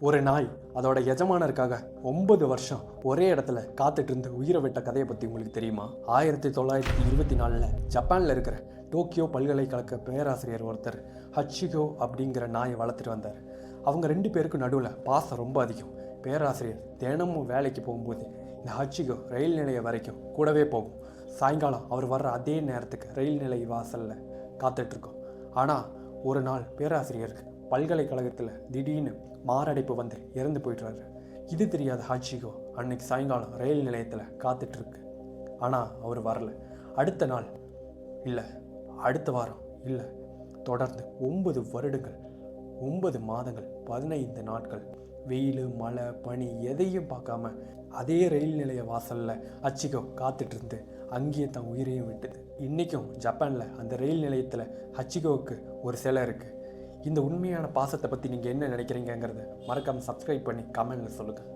ஒரு நாய் அதோட எஜமானருக்காக 9 வருஷம் ஒரே இடத்துல காத்துட்டு இருந்து உயிரை விட்ட கதையை பற்றி உங்களுக்கு தெரியுமா? 1924 ஜப்பானில் இருக்கிற டோக்கியோ பல்கலைக்கழக பேராசிரியர் ஒருத்தர் ஹச்சிகோ அப்படிங்கிற நாயை வளர்த்துட்டு வந்தார். அவங்க 2 பேருக்கு நடுவில் பாசம் ரொம்ப அதிகம். பேராசிரியர் தினமும் வேலைக்கு போகும்போது இந்த ஹச்சிகோ ரயில் நிலையம் வரைக்கும் கூடவே போகும். சாயங்காலம் அவர் வர்ற அதே நேரத்துக்கு ரயில் நிலைய வாசலில் காத்துட்ருக்கோம். ஆனால் ஒரு நாள் பேராசிரியருக்கு பல்கலைக்கழகத்தில் திடீர்னு மாரடைப்பு வந்து இறந்து போயிடுறாரு. இது தெரியாத ஹச்சிகோ அன்னைக்கு சாயங்காலம் ரயில் நிலையத்தில் காத்துட்ருக்கு. ஆனால் அவர் வரல. அடுத்த நாள் இல்லை, அடுத்த வாரம் இல்லை, தொடர்ந்து 9 வருடங்கள், 9 மாதங்கள், 15 நாட்கள், வெயில் மழை பனி எதையும் பார்க்காம அதே ரயில் நிலைய வாசலில் ஹச்சிகோ காத்துட்டு இருந்து அங்கேயே தன் உயிரையும் விட்டுது. இன்றைக்கும் ஜப்பானில் அந்த ரயில் நிலையத்தில் ஹச்சிகோவுக்கு ஒரு சிலை இருக்குது. இந்த உண்மையான பாசத்தை பற்றி நீங்கள் என்ன நினைக்கிறீங்கிறத மறக்காமல் சப்ஸ்கிரைப் பண்ணி கமெண்ட்டில் சொல்லுங்கள்.